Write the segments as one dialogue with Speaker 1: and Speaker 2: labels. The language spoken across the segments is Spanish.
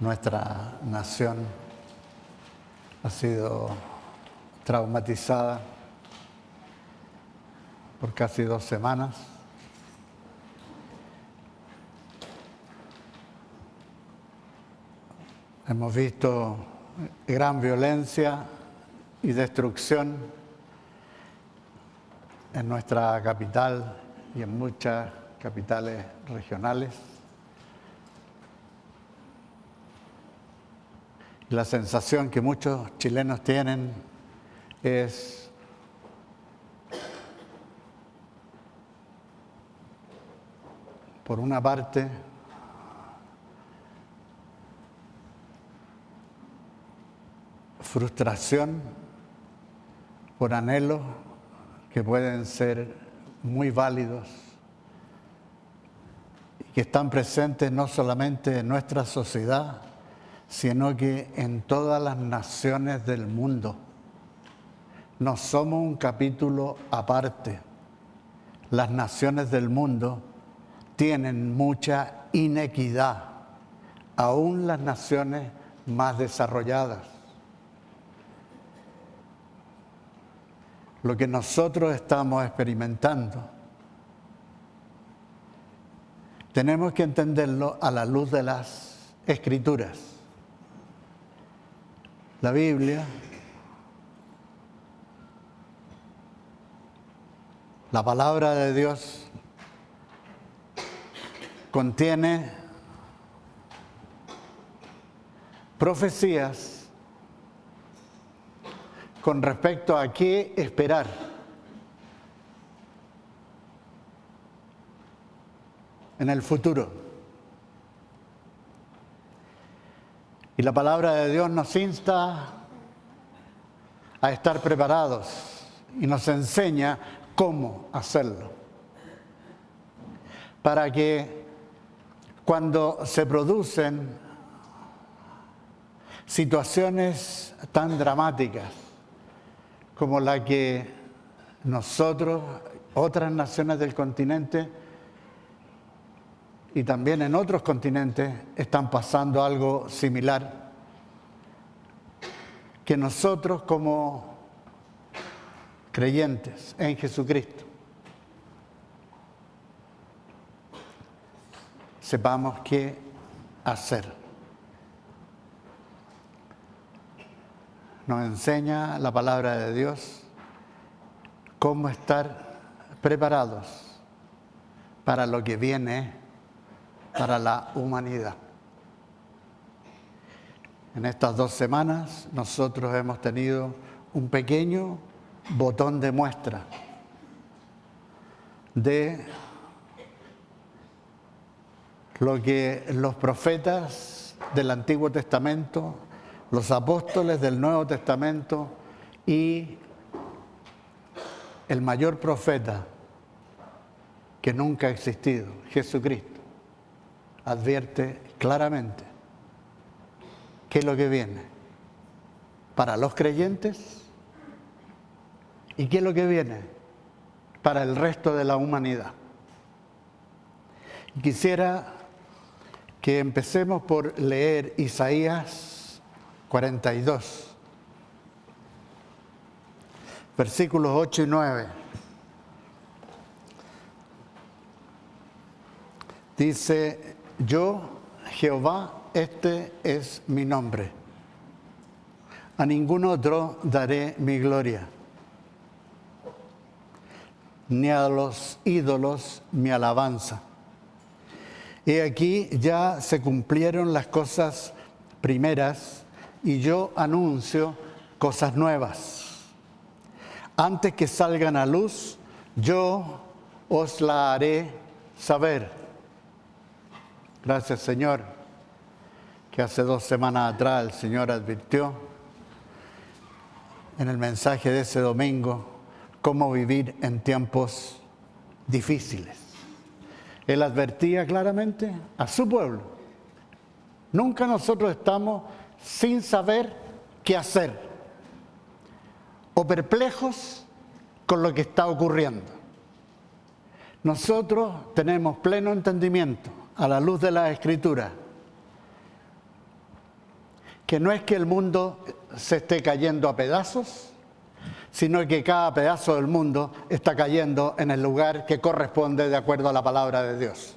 Speaker 1: Nuestra nación ha sido traumatizada por casi 2 semanas. Hemos visto gran violencia y destrucción en nuestra capital y en muchas capitales regionales. La sensación que muchos chilenos tienen es por una parte frustración por anhelos que pueden ser muy válidos y que están presentes no solamente en nuestra sociedad, sino que en todas las naciones del mundo. No somos un capítulo aparte. Las naciones del mundo tienen mucha inequidad, aún las naciones más desarrolladas. Lo que nosotros estamos experimentando, tenemos que entenderlo a la luz de las Escrituras. La Biblia, la palabra de Dios, contiene profecías con respecto a qué esperar. En el futuro. Y la palabra de Dios nos insta a estar preparados y nos enseña cómo hacerlo. Para que cuando se producen situaciones tan dramáticas como la que nosotros, otras naciones del continente y también en otros continentes están pasando algo similar, que nosotros como creyentes en Jesucristo sepamos qué hacer. Nos enseña la palabra de Dios cómo estar preparados para lo que viene para la humanidad. En estas 2 semanas nosotros hemos tenido un pequeño botón de muestra de lo que los profetas del Antiguo Testamento, los apóstoles del Nuevo Testamento y el mayor profeta que nunca ha existido, Jesucristo, advierte claramente qué es lo que viene para los creyentes y qué es lo que viene para el resto de la humanidad. Y quisiera que empecemos por leer Isaías 42, versículos 8 y 9. Dice: yo, Jehová, este es mi nombre. A ningún otro daré mi gloria, ni a los ídolos mi alabanza. He aquí ya se cumplieron las cosas primeras, y yo anuncio cosas nuevas. Antes que salgan a luz, yo os la haré saber. Gracias, Señor, que hace 2 semanas atrás el Señor advirtió en el mensaje de ese domingo cómo vivir en tiempos difíciles. Él advertía claramente a su pueblo. Nunca nosotros estamos sin saber qué hacer o perplejos con lo que está ocurriendo. Nosotros tenemos pleno entendimiento a la luz de la Escritura que no es que el mundo se esté cayendo a pedazos, sino que cada pedazo del mundo está cayendo en el lugar que corresponde de acuerdo a la palabra de Dios.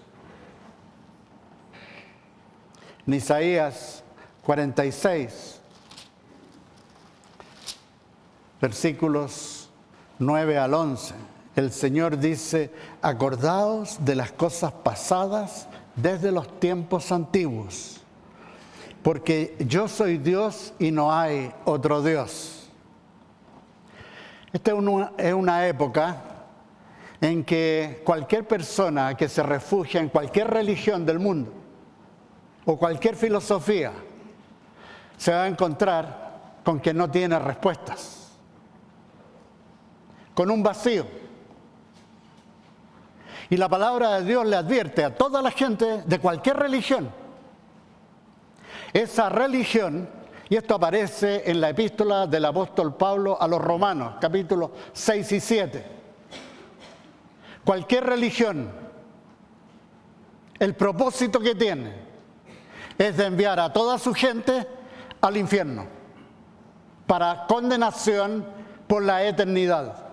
Speaker 1: En Isaías 46, versículos 9 al 11, el Señor dice: acordaos de las cosas pasadas desde los tiempos antiguos, porque yo soy Dios y no hay otro Dios. Esta es una época en que cualquier persona que se refugia en cualquier religión del mundo o cualquier filosofía se va a encontrar con que no tiene respuestas, con un vacío. Y la palabra de Dios le advierte a toda la gente de cualquier religión. Esa religión, y esto aparece en la epístola del apóstol Pablo a los Romanos, capítulos 6 y 7. Cualquier religión, el propósito que tiene es de enviar a toda su gente al infierno para condenación por la eternidad.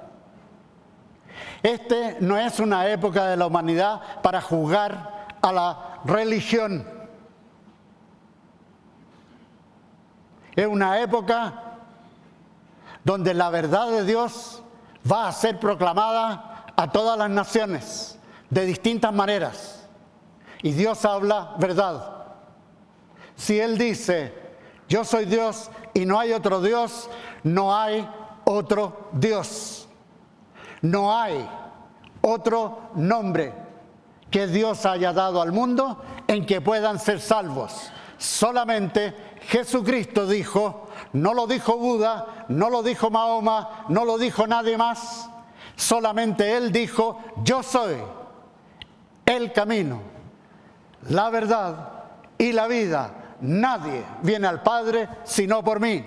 Speaker 1: No es una época de la humanidad para juzgar a la religión. Es una época donde la verdad de Dios va a ser proclamada a todas las naciones de distintas maneras. Y Dios habla verdad. Si Él dice: yo soy Dios y no hay otro Dios, no hay otro Dios. No hay otro nombre que Dios haya dado al mundo en que puedan ser salvos. Solamente Jesucristo dijo, no lo dijo Buda, no lo dijo Mahoma, no lo dijo nadie más. Solamente Él dijo: yo soy el camino, la verdad y la vida. Nadie viene al Padre sino por mí.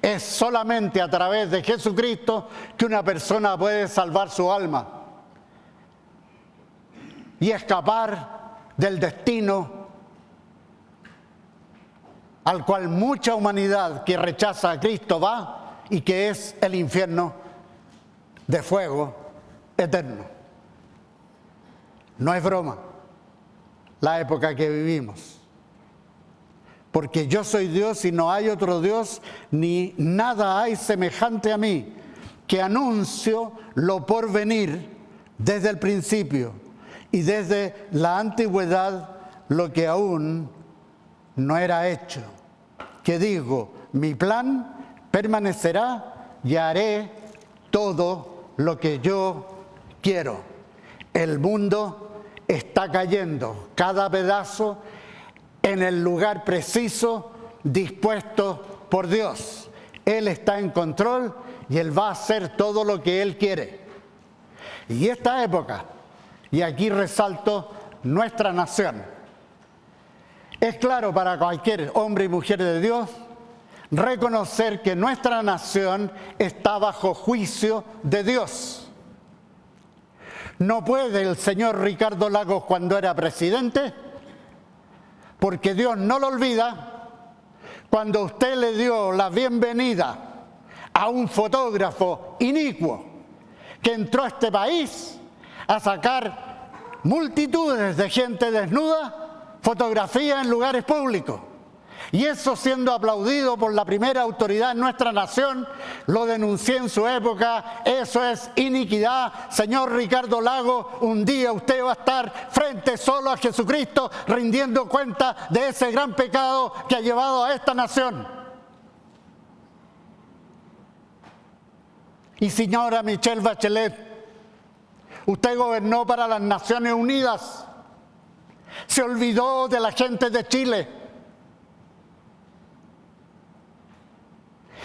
Speaker 1: Es solamente a través de Jesucristo que una persona puede salvar su alma y escapar del destino al cual mucha humanidad que rechaza a Cristo va, y que es el infierno de fuego eterno. No es broma la época que vivimos. Porque yo soy Dios y no hay otro Dios, ni nada hay semejante a mí, que anuncio lo por venir desde el principio y desde la antigüedad lo que aún no era hecho. Que digo, mi plan permanecerá y haré todo lo que yo quiero. El mundo está cayendo, cada pedazo en el lugar preciso dispuesto por Dios. Él está en control y Él va a hacer todo lo que Él quiere. Y esta época, y aquí resalto nuestra nación, es claro para cualquier hombre y mujer de Dios reconocer que nuestra nación está bajo juicio de Dios. No puede el señor Ricardo Lagos, cuando era presidente, porque Dios no lo olvida, cuando usted le dio la bienvenida a un fotógrafo inicuo que entró a este país a sacar multitudes de gente desnuda, fotografía en lugares públicos. Y eso, siendo aplaudido por la primera autoridad en nuestra nación, lo denuncié en su época. Eso es iniquidad. Señor Ricardo Lagos, un día usted va a estar frente solo a Jesucristo, rindiendo cuenta de ese gran pecado que ha llevado a esta nación. Y señora Michelle Bachelet, usted gobernó para las Naciones Unidas. Se olvidó de la gente de Chile.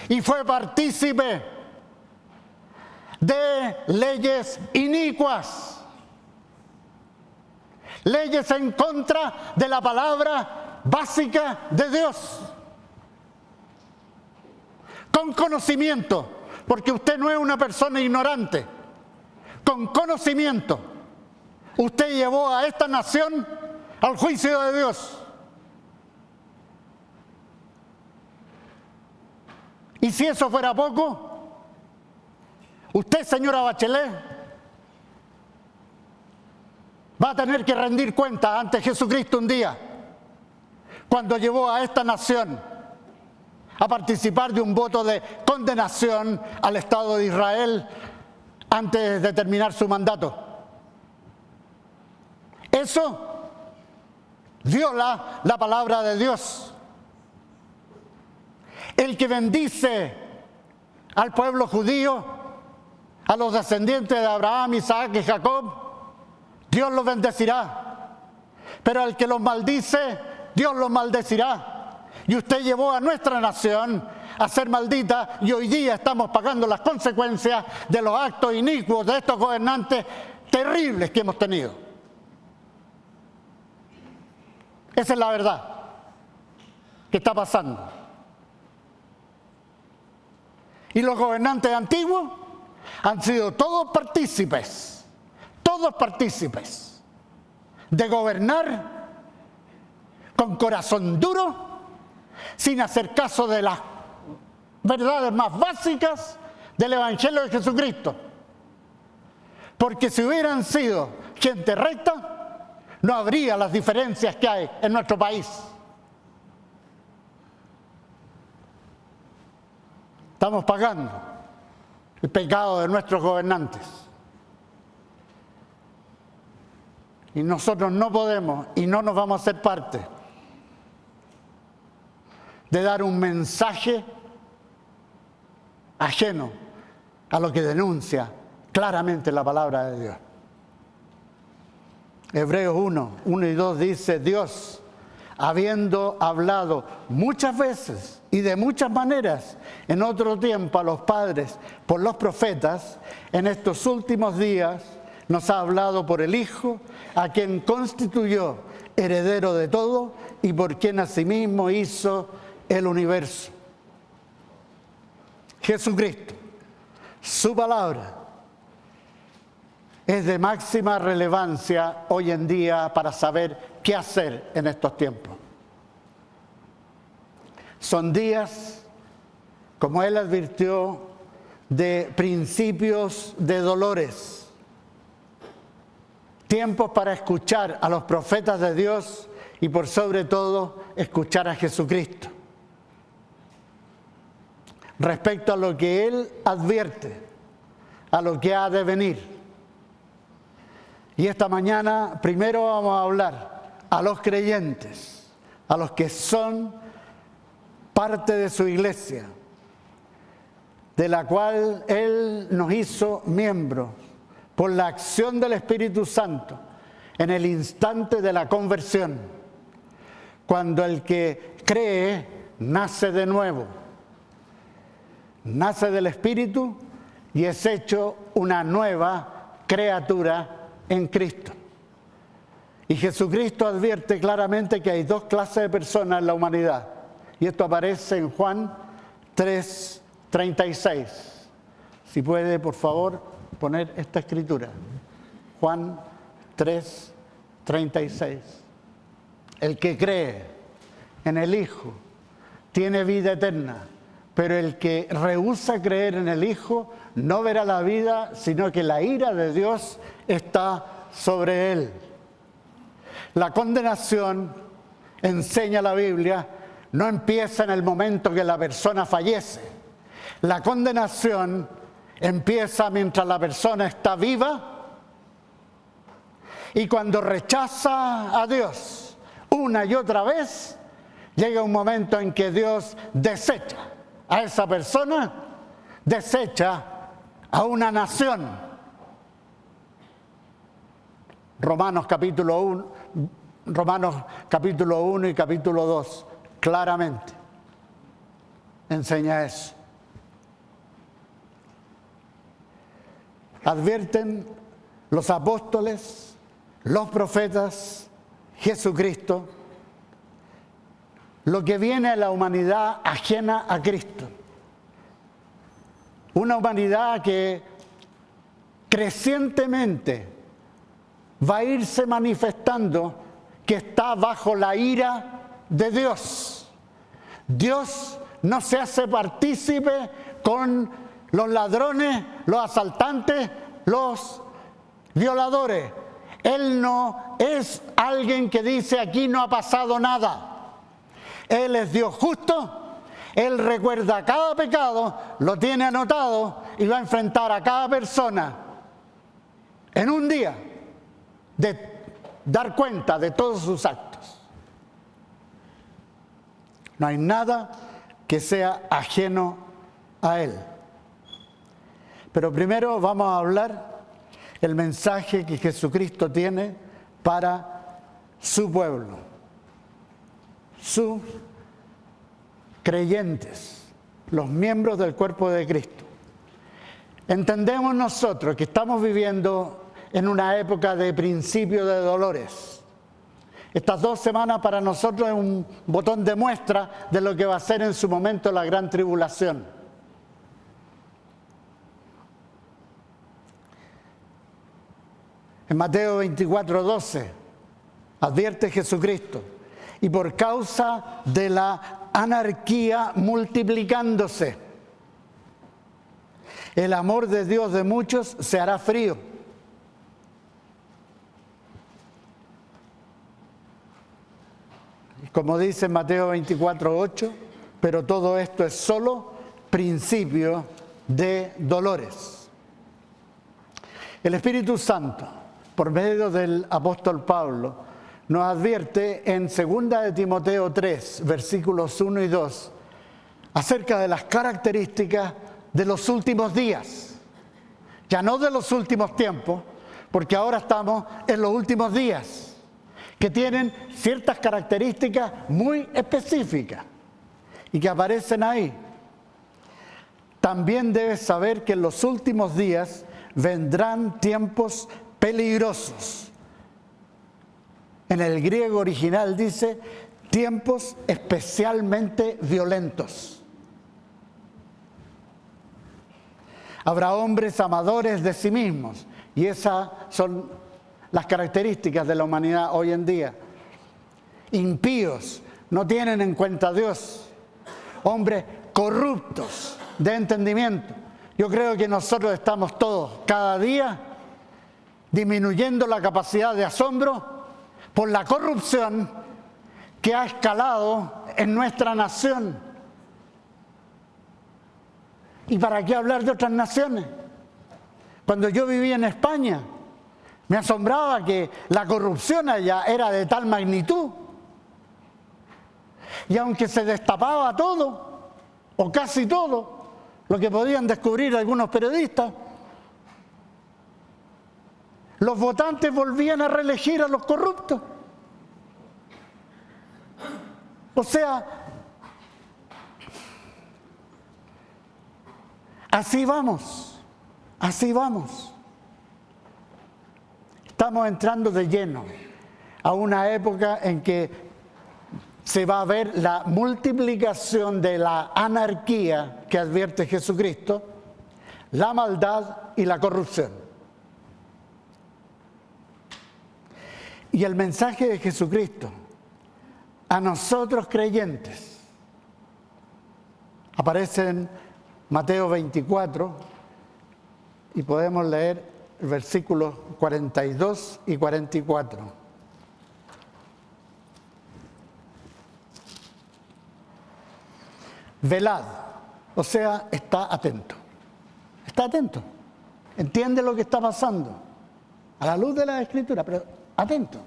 Speaker 1: Y fue partícipe de leyes inicuas, leyes en contra de la palabra básica de Dios, con conocimiento, porque usted no es una persona ignorante. Con conocimiento, usted llevó a esta nación al juicio de Dios. Y si eso fuera poco, usted, señora Bachelet, va a tener que rendir cuenta ante Jesucristo un día, cuando llevó a esta nación a participar de un voto de condenación al Estado de Israel antes de terminar su mandato. Eso viola la palabra de Dios. El que bendice al pueblo judío, a los descendientes de Abraham, Isaac y Jacob, Dios los bendecirá. Pero al que los maldice, Dios los maldecirá. Y usted llevó a nuestra nación a ser maldita y hoy día estamos pagando las consecuencias de los actos inicuos de estos gobernantes terribles que hemos tenido. Esa es la verdad que está pasando. Y los gobernantes antiguos han sido todos partícipes de gobernar con corazón duro, sin hacer caso de las verdades más básicas del Evangelio de Jesucristo. Porque si hubieran sido gente recta, no habría las diferencias que hay en nuestro país. Estamos pagando el pecado de nuestros gobernantes. Y nosotros no podemos y no nos vamos a hacer parte de dar un mensaje ajeno a lo que denuncia claramente la palabra de Dios. Hebreos 1 y 2 dice: Dios, habiendo hablado muchas veces y de muchas maneras en otro tiempo a los padres por los profetas, en estos últimos días nos ha hablado por el Hijo, a quien constituyó heredero de todo y por quien asimismo hizo el universo. Jesucristo, su palabra, es de máxima relevancia hoy en día para saber qué hacer en estos tiempos. Son días, como él advirtió, de principios de dolores. Tiempos para escuchar a los profetas de Dios y por sobre todo escuchar a Jesucristo. Respecto a lo que él advierte, a lo que ha de venir. Y esta mañana primero vamos a hablar a los creyentes, a los que son parte de su iglesia, de la cual Él nos hizo miembros por la acción del Espíritu Santo en el instante de la conversión, cuando el que cree nace de nuevo, nace del Espíritu y es hecho una nueva criatura en Cristo. Y Jesucristo advierte claramente que hay dos clases de personas en la humanidad. Y esto aparece en Juan 3:36. Si puede, por favor, poner esta escritura. Juan 3:36. El que cree en el Hijo tiene vida eterna, pero el que rehúsa creer en el Hijo no verá la vida, sino que la ira de Dios está sobre él. La condenación, enseña la Biblia, no empieza en el momento que la persona fallece. La condenación empieza mientras la persona está viva y cuando rechaza a Dios una y otra vez, llega un momento en que Dios desecha a esa persona, desecha a una nación. Romanos capítulo 1 y capítulo 2 claramente enseña eso. Advierten los apóstoles, los profetas, Jesucristo, lo que viene a la humanidad ajena a Cristo. Una humanidad que crecientemente va a irse manifestando que está bajo la ira de Dios. Dios no se hace partícipe con los ladrones, los asaltantes, los violadores. Él no es alguien que dice aquí no ha pasado nada. Él es Dios justo. Él recuerda cada pecado, lo tiene anotado y va a enfrentar a cada persona en un día de dar cuenta de todos sus actos. No hay nada que sea ajeno a Él. Pero primero vamos a hablar el mensaje que Jesucristo tiene para su pueblo, sus creyentes, los miembros del cuerpo de Cristo. Entendemos nosotros que estamos viviendo en una época de principio de dolores. Estas 2 semanas para nosotros es un botón de muestra de lo que va a ser en su momento la gran tribulación. En Mateo 24:12 advierte Jesucristo: y por causa de la anarquía multiplicándose, el amor de Dios de muchos se hará frío. Como dice Mateo 24:8, pero todo esto es solo principio de dolores. El Espíritu Santo, por medio del apóstol Pablo, nos advierte en 2 de Timoteo 3, versículos 1 y 2, acerca de las características de los últimos días. Ya no de los últimos tiempos, porque ahora estamos en los últimos días, que tienen ciertas características muy específicas y que aparecen ahí. También debes saber que en los últimos días vendrán tiempos peligrosos. En el griego original dice tiempos especialmente violentos. Habrá hombres amadores de sí mismos, y esas son las características de la humanidad hoy en día. Impíos, no tienen en cuenta a Dios. Hombres corruptos de entendimiento. Yo creo que nosotros estamos todos cada día disminuyendo la capacidad de asombro por la corrupción que ha escalado en nuestra nación. ¿Y para qué hablar de otras naciones? Cuando yo vivía en España, me asombraba que la corrupción allá era de tal magnitud. Y aunque se destapaba todo, o casi todo, lo que podían descubrir algunos periodistas, los votantes volvían a reelegir a los corruptos. O sea, así vamos, así vamos. Estamos entrando de lleno a una época en que se va a ver la multiplicación de la anarquía que advierte Jesucristo, la maldad y la corrupción. Y el mensaje de Jesucristo a nosotros creyentes aparece en Mateo 24 y podemos leer versículos 42 y 44. Velad, o sea, está atento. Está atento. Entiende lo que está pasando a la luz de la Escritura, pero atento.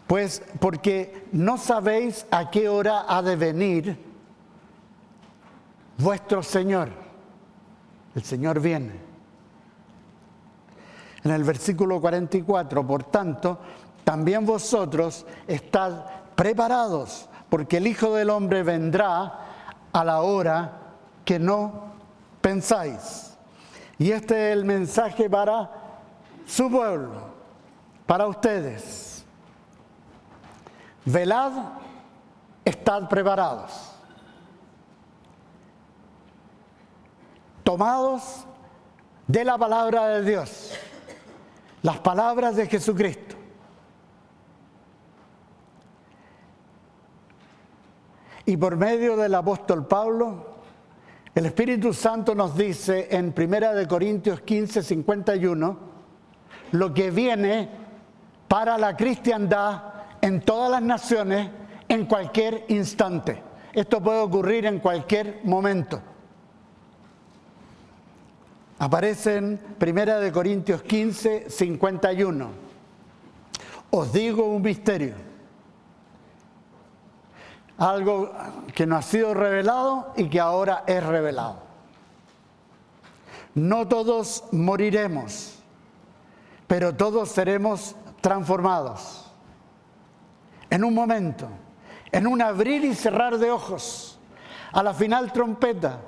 Speaker 1: Pues porque no sabéis a qué hora ha de venir vuestro Señor. El Señor viene. En el versículo 44, por tanto, también vosotros estad preparados, porque el Hijo del Hombre vendrá a la hora que no pensáis. Y este es el mensaje para su pueblo, para ustedes. Velad, estad preparados. Tomados de la palabra de Dios, las palabras de Jesucristo. Y por medio del apóstol Pablo, el Espíritu Santo nos dice en 1 Corintios 15, 51, lo que viene para la cristiandad en todas las naciones, en cualquier instante. Esto puede ocurrir en cualquier momento. Aparece en 1 Corintios 15, 51. Os digo un misterio. Algo que no ha sido revelado y que ahora es revelado. No todos moriremos, pero todos seremos transformados. En un momento, en un abrir y cerrar de ojos, a la final trompeta,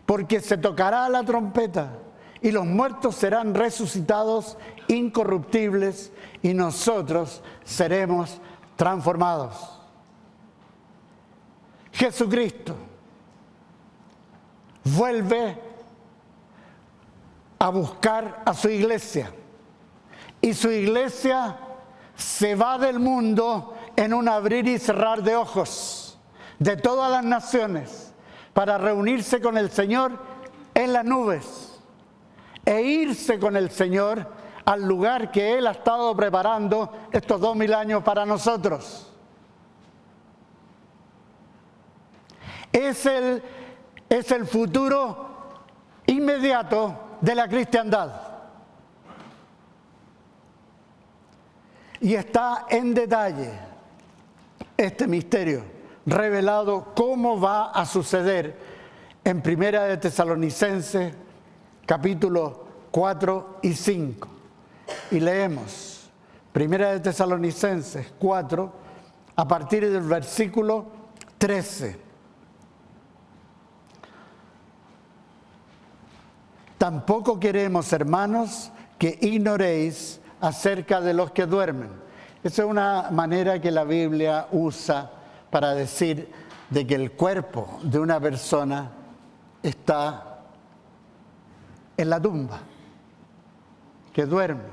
Speaker 1: porque se tocará la trompeta y los muertos serán resucitados incorruptibles y nosotros seremos transformados. Jesucristo vuelve a buscar a su iglesia y su iglesia se va del mundo en un abrir y cerrar de ojos de todas las naciones para reunirse con el Señor en las nubes e irse con el Señor al lugar que Él ha estado preparando estos 2000 años para nosotros. Es el futuro inmediato de la cristiandad. Y está en detalle este misterio revelado cómo va a suceder en 1 de Tesalonicenses capítulos 4 y 5. Y leemos 1 de Tesalonicenses 4 a partir del versículo 13. Tampoco queremos, hermanos, que ignoréis acerca de los que duermen. Esa es una manera que la Biblia usa para decir de que el cuerpo de una persona está en la tumba, que duerme.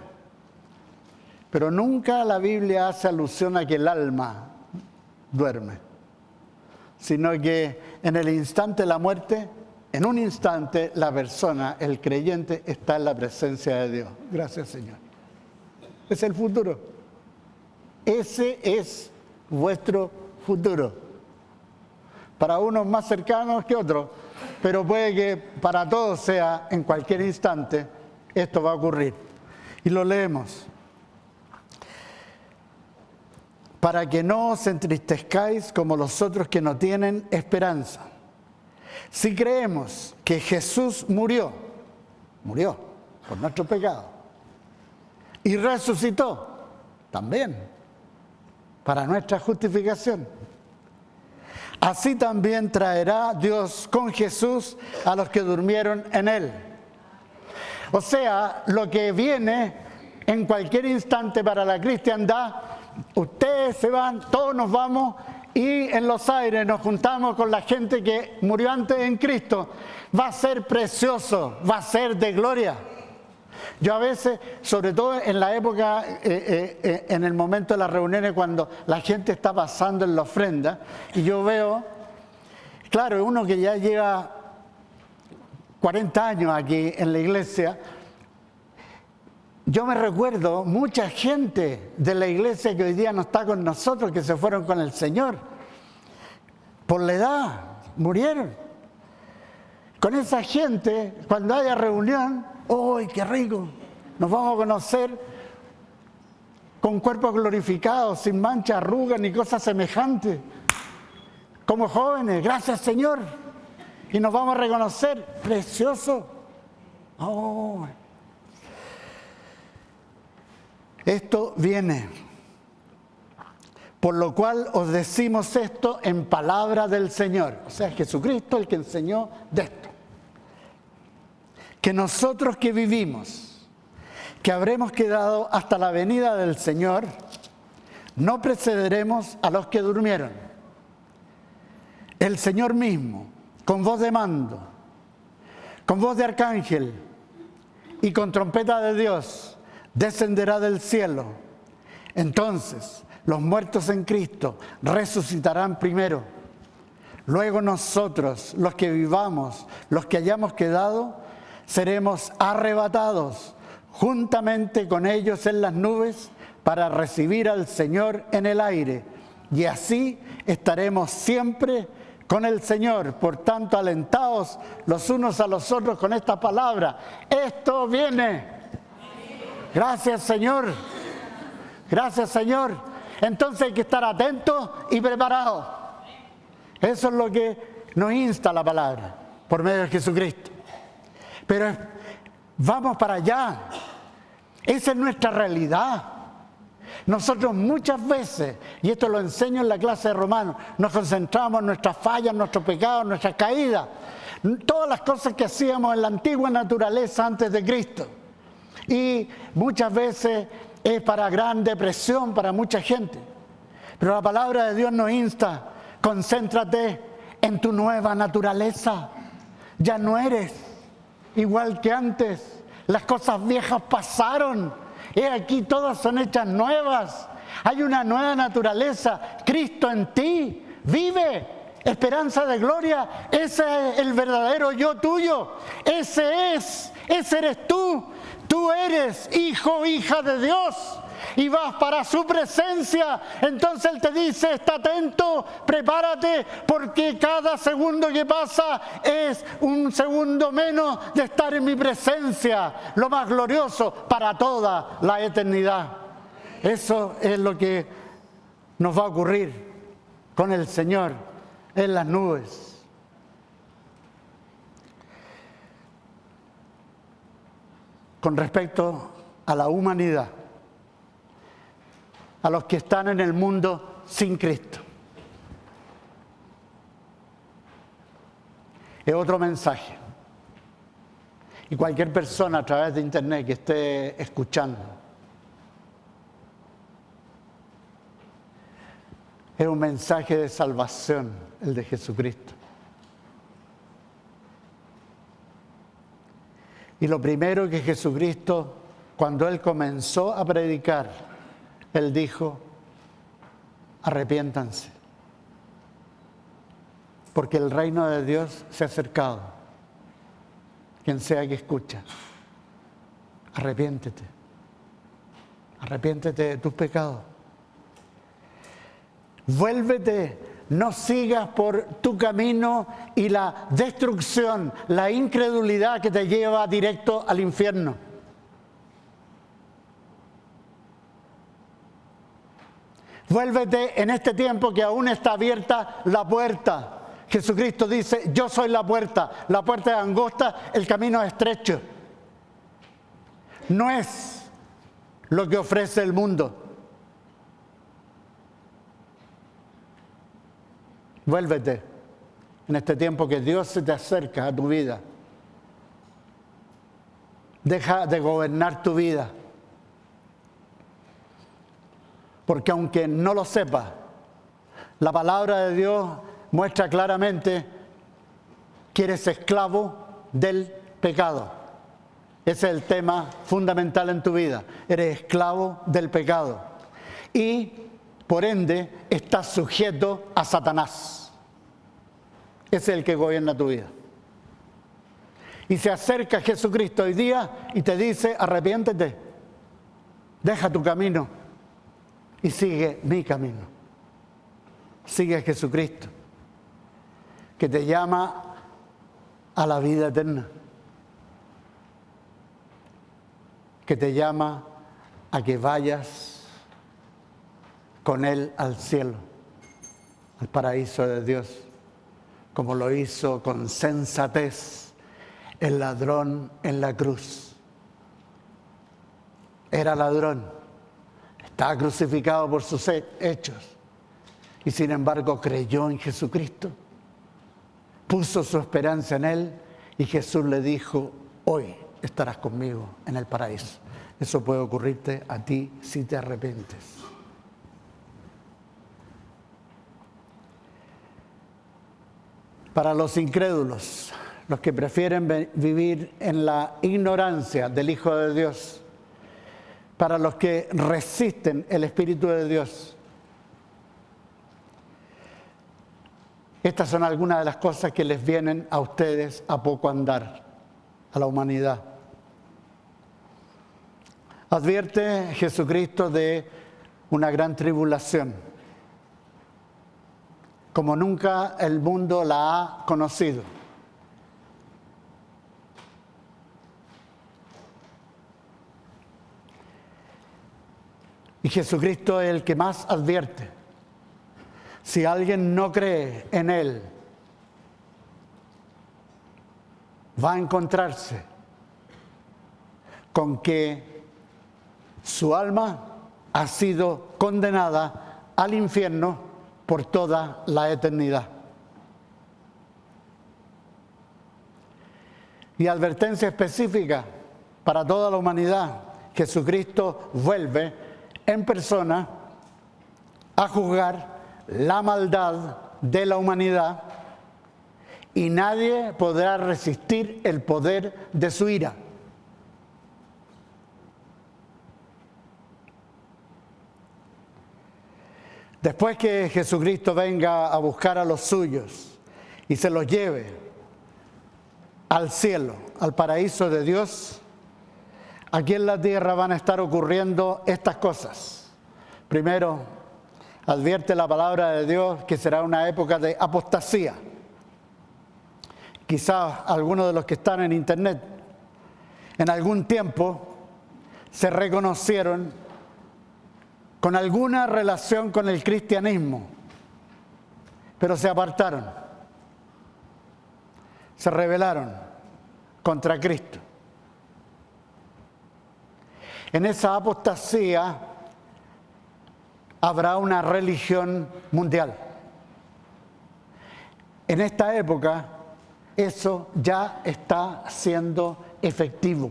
Speaker 1: Pero nunca la Biblia hace alusión a que el alma duerme, sino que en el instante de la muerte, en un instante, la persona, el creyente, está en la presencia de Dios. Gracias, Señor. Es el futuro. Ese es vuestro futuro. Para unos más cercanos que otros, pero puede que para todos sea en cualquier instante, esto va a ocurrir. Y lo leemos. Para que no os entristezcáis como los otros que no tienen esperanza. Si creemos que Jesús murió por nuestro pecado y resucitó también para nuestra justificación, así también traerá Dios con Jesús a los que durmieron en Él. O sea, lo que viene en cualquier instante para la cristiandad, ustedes se van, todos nos vamos y en los aires nos juntamos con la gente que murió antes en Cristo. Va a ser precioso, va a ser de gloria. Yo a veces, sobre todo en la época, en el momento de las reuniones, cuando la gente está pasando en la ofrenda, y yo veo, claro, uno que ya lleva 40 años aquí en la iglesia, yo me recuerdo mucha gente de la iglesia que hoy día no está con nosotros, que se fueron con el Señor. Por la edad, murieron. Con esa gente, cuando haya reunión, ¡ay, qué rico! Nos vamos a conocer con cuerpos glorificados, sin mancha, arrugas ni cosas semejantes. Como jóvenes, gracias Señor. Y nos vamos a reconocer, precioso. ¡Oh! Esto viene, por lo cual os decimos esto en palabra del Señor. O sea, Jesucristo el que enseñó de esto. Que nosotros que vivimos, que habremos quedado hasta la venida del Señor, no precederemos a los que durmieron. El Señor mismo, con voz de mando, con voz de arcángel y con trompeta de Dios, descenderá del cielo. Entonces, los muertos en Cristo resucitarán primero. Luego nosotros, los que vivamos, los que hayamos quedado, seremos arrebatados juntamente con ellos en las nubes para recibir al Señor en el aire. Y así estaremos siempre con el Señor. Por tanto, alentaos los unos a los otros con esta palabra. Esto viene. Gracias, Señor. Gracias, Señor. Entonces hay que estar atentos y preparados. Eso es lo que nos insta la palabra por medio de Jesucristo. Pero vamos para allá. Esa es nuestra realidad. Nosotros muchas veces, y esto lo enseño en la clase de Romanos, nos concentramos en nuestras fallas, nuestros pecados, nuestras caídas, todas las cosas que hacíamos en la antigua naturaleza antes de Cristo. Y muchas veces es para gran depresión para mucha gente. Pero la palabra de Dios nos insta: concéntrate en tu nueva naturaleza. Ya no eres igual que antes. Las cosas viejas pasaron. He aquí, todas son hechas nuevas. Hay una nueva naturaleza. Cristo en ti vive. Esperanza de gloria. Ese es el verdadero yo tuyo. Ese eres tú. Tú eres hijo, hija de Dios. Y vas para su presencia. Entonces Él te dice: está atento, prepárate, porque cada segundo que pasa es un segundo menos de estar en mi presencia, lo más glorioso para toda la eternidad. Eso es lo que nos va a ocurrir con el Señor en las nubes. Con respecto a la humanidad, a los que están en el mundo sin Cristo, es otro mensaje. Y cualquier persona a través de internet que esté escuchando, es un mensaje de salvación, el de Jesucristo. Y lo primero que Jesucristo, cuando Él comenzó a predicar, Él dijo: arrepiéntanse, porque el reino de Dios se ha acercado. Quien sea que escucha, arrepiéntete. Arrepiéntete de tus pecados. Vuélvete. No sigas por tu camino y la destrucción, la incredulidad que te lleva directo al infierno. Vuélvete en este tiempo que aún está abierta la puerta. Jesucristo dice: yo soy la puerta es angosta, el camino es estrecho. No es lo que ofrece el mundo. Vuélvete en este tiempo que Dios se te acerca a tu vida. Deja de gobernar tu vida. Porque aunque no lo sepas, la palabra de Dios muestra claramente que eres esclavo del pecado. Ese es el tema fundamental en tu vida. Eres esclavo del pecado. Y por ende estás sujeto a Satanás. Ese es el que gobierna tu vida. Y se acerca Jesucristo hoy día y te dice: arrepiéntete, deja tu camino y sigue mi camino. Sigue a Jesucristo, que te llama a la vida eterna, que te llama a que vayas con Él al cielo, al paraíso de Dios, como lo hizo con sensatez el ladrón en la cruz. Era ladrón, estaba crucificado por sus hechos, y sin embargo creyó en Jesucristo, puso su esperanza en Él, y Jesús le dijo: hoy estarás conmigo en el paraíso. Eso puede ocurrirte a ti si te arrepientes. Para los incrédulos, los que prefieren vivir en la ignorancia del Hijo de Dios, para los que resisten el Espíritu de Dios, Estas son algunas de las cosas que les vienen a ustedes a poco andar, a la humanidad. Advierte Jesucristo de una gran tribulación, como nunca el mundo la ha conocido. Y Jesucristo es el que más advierte. Si alguien no cree en Él, va a encontrarse con que su alma ha sido condenada al infierno por toda la eternidad. Y advertencia específica para toda la humanidad: Jesucristo vuelve en persona a juzgar la maldad de la humanidad y nadie podrá resistir el poder de su ira. Después que Jesucristo venga a buscar a los suyos y se los lleve al cielo, al paraíso de Dios, aquí en la tierra van a estar ocurriendo estas cosas. Primero, advierte la palabra de Dios que será una época de apostasía. Quizás algunos de los que están en internet en algún tiempo se reconocieron con alguna relación con el cristianismo, pero se apartaron, se rebelaron contra Cristo. En esa apostasía habrá una religión mundial. En esta época eso ya está siendo efectivo.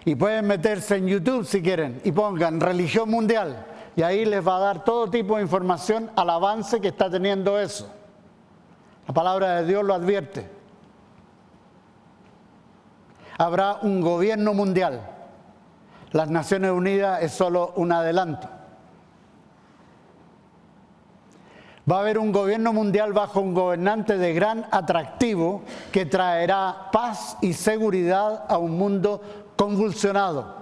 Speaker 1: Y pueden meterse en YouTube si quieren y pongan religión mundial y ahí les va a dar todo tipo de información al avance que está teniendo eso. La palabra de Dios lo advierte. Habrá un gobierno mundial. Las Naciones Unidas es solo un adelanto. Va a haber un gobierno mundial bajo un gobernante de gran atractivo que traerá paz y seguridad a un mundo convulsionado.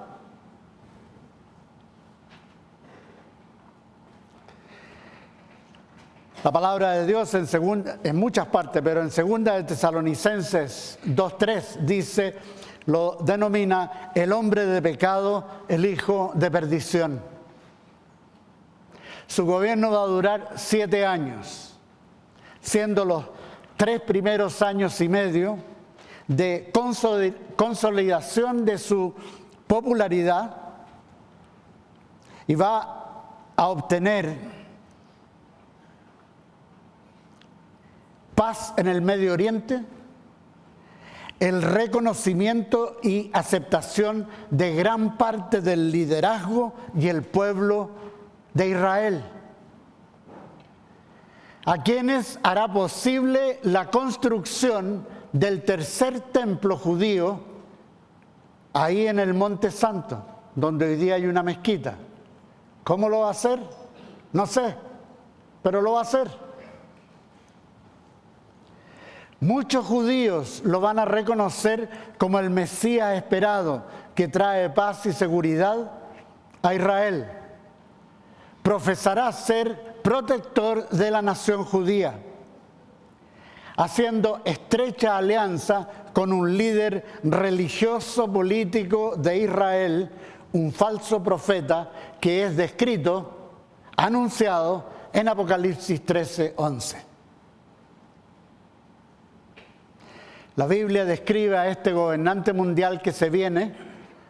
Speaker 1: La palabra de Dios en muchas partes, pero en 2 de Tesalonicenses 2:3 dice, lo denomina el hombre de pecado, el hijo de perdición. Su gobierno va a durar 7 años, siendo los 3 primeros años y medio de consolidación de su popularidad, y va a obtener paz en el Medio Oriente, el reconocimiento y aceptación de gran parte del liderazgo y el pueblo de Israel, a quienes hará posible la construcción del tercer templo judío ahí en el Monte Santo, donde hoy día hay una mezquita. ¿Cómo lo va a hacer? No sé, pero lo va a hacer. Muchos judíos lo van a reconocer como el Mesías esperado que trae paz y seguridad a Israel. Profesará ser protector de la nación judía, haciendo estrecha alianza con un líder religioso político de Israel, un falso profeta que es descrito, anunciado en Apocalipsis 13:11. La Biblia describe a este gobernante mundial que se viene,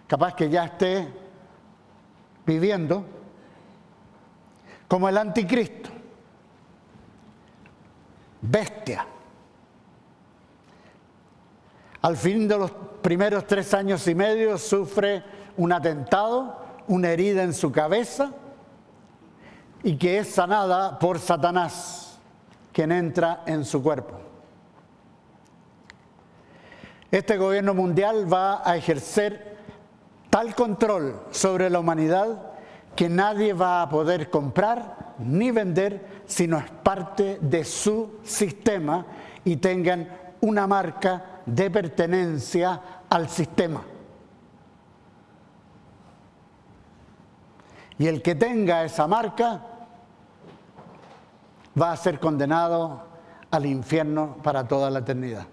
Speaker 1: capaz que ya esté viviendo, como el anticristo, bestia. Al fin de los primeros 3 años y medio sufre un atentado, una herida en su cabeza, y que es sanada por Satanás, quien entra en su cuerpo. Este gobierno mundial va a ejercer tal control sobre la humanidad que nadie va a poder comprar ni vender sino es parte de su sistema y tengan una marca de pertenencia al sistema. Y el que tenga esa marca va a ser condenado al infierno para toda la eternidad.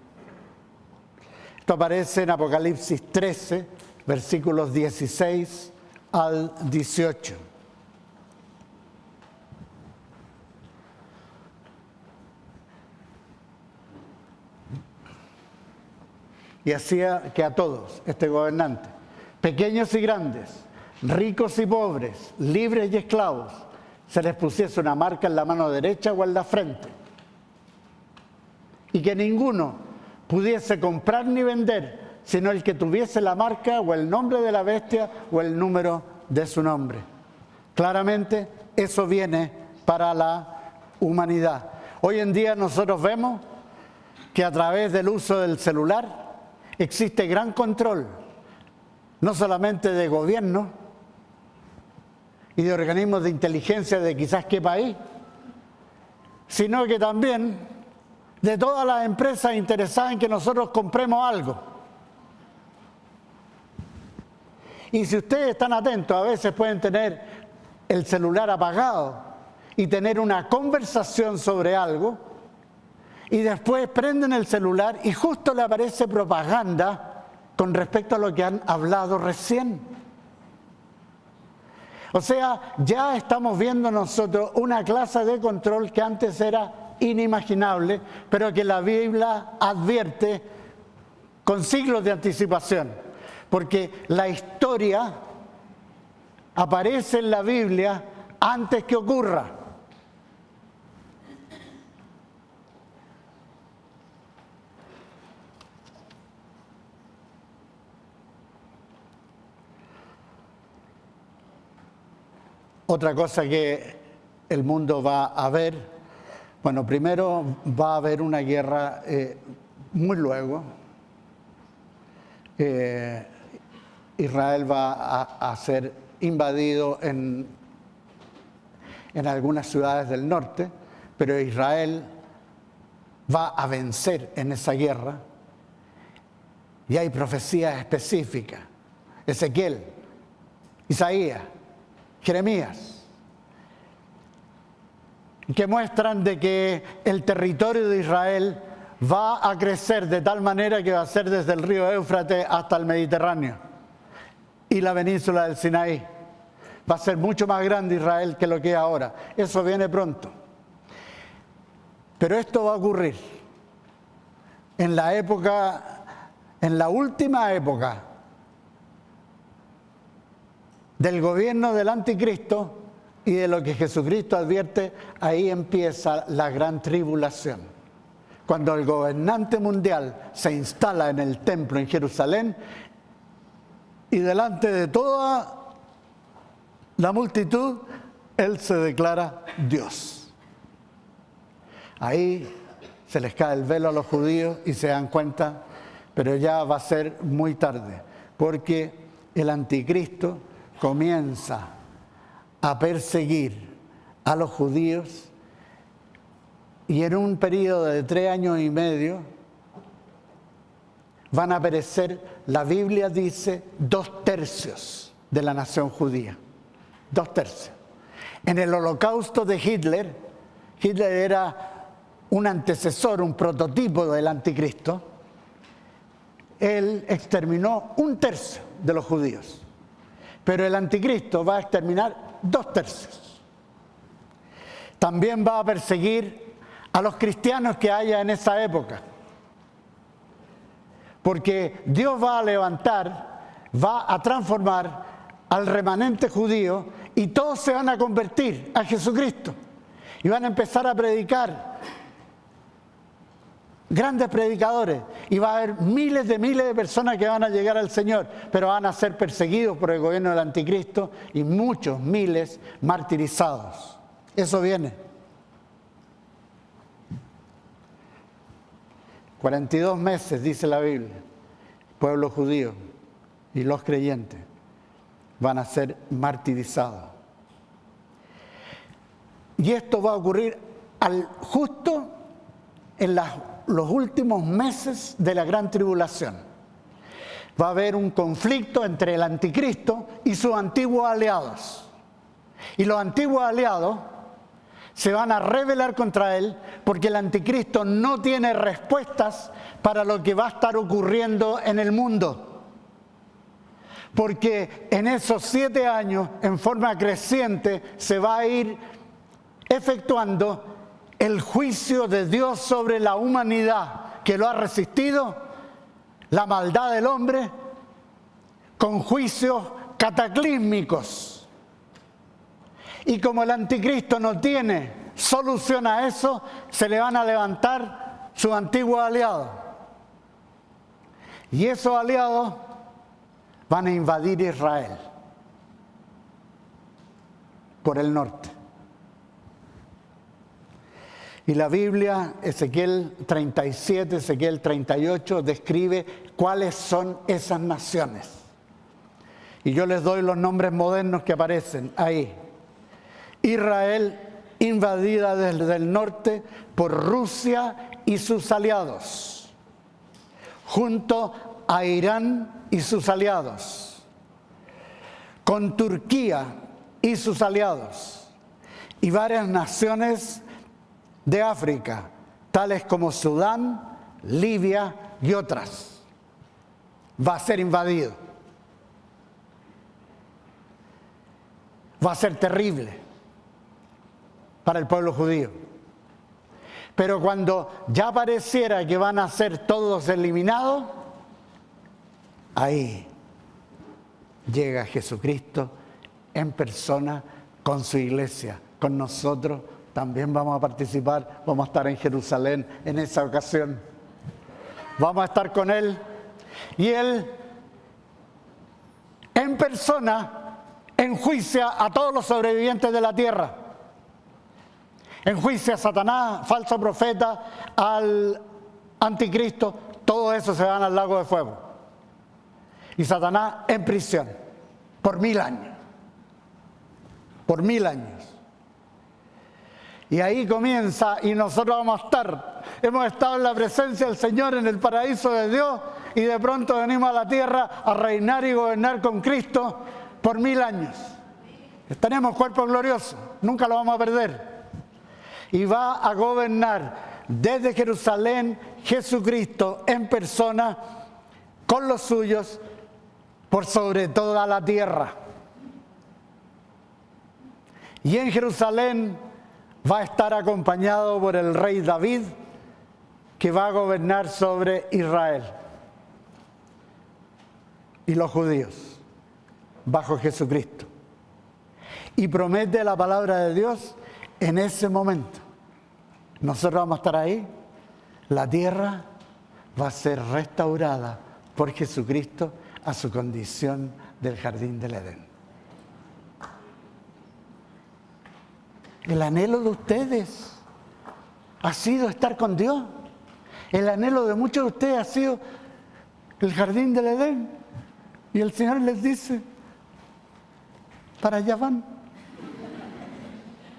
Speaker 1: Esto aparece en Apocalipsis 13, versículos 16 al 18. Y hacía que a todos, este gobernante, pequeños y grandes, ricos y pobres, libres y esclavos, se les pusiese una marca en la mano derecha o en la frente. Y que ninguno pudiese comprar ni vender, sino el que tuviese la marca o el nombre de la bestia o el número de su nombre. Claramente, eso viene para la humanidad. Hoy en día nosotros vemos que a través del uso del celular existe gran control, no solamente de gobierno y de organismos de inteligencia de quizás qué país, sino que también de todas las empresas interesadas en que nosotros compremos algo. Y si ustedes están atentos, a veces pueden tener el celular apagado y tener una conversación sobre algo, y después prenden el celular y justo le aparece propaganda con respecto a lo que han hablado recién. O sea, ya estamos viendo nosotros una clase de control que antes era inimaginable, pero que la Biblia advierte con siglos de anticipación, porque la historia aparece en la Biblia antes que ocurra. Otra cosa que el mundo va a ver, bueno, primero va a haber una guerra muy luego. Israel va a ser invadido en algunas ciudades del norte, pero Israel va a vencer en esa guerra. Y hay profecías específicas. Ezequiel, Isaías, Jeremías, que muestran de que el territorio de Israel va a crecer de tal manera que va a ser desde el río Éufrates hasta el Mediterráneo y la península del Sinaí. Va a ser mucho más grande Israel que lo que es ahora. Eso viene pronto. Pero esto va a ocurrir en la época, en la última época del gobierno del anticristo y de lo que Jesucristo advierte. Ahí empieza la gran tribulación. Cuando el gobernante mundial se instala en el templo en Jerusalén y delante de toda la multitud, Él se declara Dios. Ahí se les cae el velo a los judíos y se dan cuenta, pero ya va a ser muy tarde, porque el anticristo comienza a perseguir a los judíos y en un periodo de 3 años y medio van a perecer, la Biblia dice, 2/3 de la nación judía. 2/3. En el holocausto de Hitler, Hitler era un antecesor, un prototipo del anticristo. Él exterminó 1/3 de los judíos. Pero el anticristo va a exterminar 2/3. También va a perseguir a los cristianos que haya en esa época. Porque Dios va a levantar, va a transformar al remanente judío y todos se van a convertir a Jesucristo. Y van a empezar a predicar. Grandes predicadores, y va a haber miles de personas que van a llegar al Señor, pero van a ser perseguidos por el gobierno del anticristo y muchos miles martirizados. Eso viene. 42 meses, dice la Biblia, el pueblo judío y los creyentes van a ser martirizados. Y esto va a ocurrir justo en los últimos meses de la gran tribulación. Va a haber un conflicto entre el anticristo y sus antiguos aliados. Y los antiguos aliados se van a rebelar contra él porque el anticristo no tiene respuestas para lo que va a estar ocurriendo en el mundo. Porque en esos 7 años, en forma creciente, se va a ir efectuando el juicio de Dios sobre la humanidad que lo ha resistido, la maldad del hombre, con juicios cataclísmicos. Y como el anticristo no tiene solución a eso, se le van a levantar sus antiguos aliados. Y esos aliados van a invadir Israel por el norte. Y la Biblia, Ezequiel 37, Ezequiel 38, describe cuáles son esas naciones. Y yo les doy los nombres modernos que aparecen ahí. Israel, invadida desde el norte por Rusia y sus aliados, junto a Irán y sus aliados, con Turquía y sus aliados, y varias naciones de África, tales como Sudán, Libia y otras. Va a ser invadido. Va a ser terrible para el pueblo judío. Pero cuando ya pareciera que van a ser todos eliminados, ahí llega Jesucristo en persona con su iglesia, con nosotros. También vamos a participar, vamos a estar en Jerusalén en esa ocasión. Vamos a estar con Él y Él en persona enjuicia a todos los sobrevivientes de la tierra. Enjuicia a Satanás, falso profeta, al anticristo, todo eso se van al lago de fuego. Y Satanás en prisión por 1000 años. Por 1000 años. Y ahí comienza, y nosotros vamos a estar, hemos estado en la presencia del Señor en el paraíso de Dios, y de pronto venimos a la tierra a reinar y gobernar con Cristo por 1000 años. Estaremos cuerpo glorioso, nunca lo vamos a perder. Y va a gobernar desde Jerusalén Jesucristo en persona con los suyos por sobre toda la tierra. Y en Jerusalén va a estar acompañado por el rey David, que va a gobernar sobre Israel y los judíos bajo Jesucristo. Y promete la palabra de Dios en ese momento. Nosotros vamos a estar ahí, la tierra va a ser restaurada por Jesucristo a su condición del jardín del Edén. El anhelo de ustedes ha sido estar con Dios. El anhelo de muchos de ustedes ha sido el jardín del Edén. Y el Señor les dice, para allá van.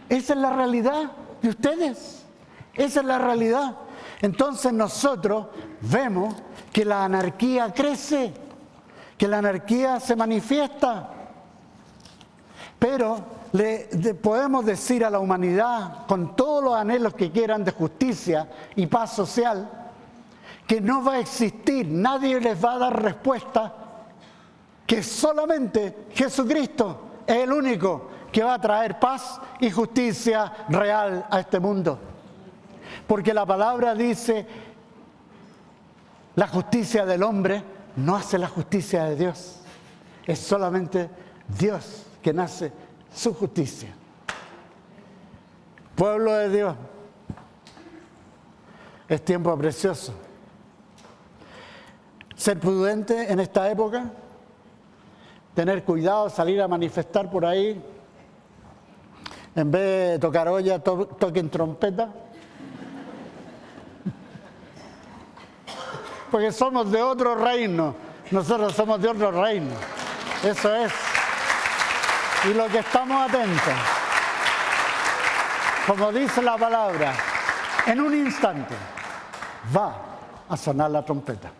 Speaker 1: Esa es la realidad de ustedes. Esa es la realidad. Entonces nosotros vemos que la anarquía crece, que la anarquía se manifiesta. Pero podemos decir a la humanidad, con todos los anhelos que quieran de justicia y paz social, que no va a existir, nadie les va a dar respuesta, que solamente Jesucristo es el único que va a traer paz y justicia real a este mundo. Porque la palabra dice, la justicia del hombre no hace la justicia de Dios. Es solamente Dios que nace su justicia. Pueblo de Dios, es tiempo precioso. Ser prudente en esta época, tener cuidado, salir a manifestar por ahí, en vez de tocar olla, toquen trompeta. Porque somos de otro reino, nosotros somos de otro reino, eso es. Y lo que estamos atentos como dice la palabra, en un instante va a sonar la trompeta.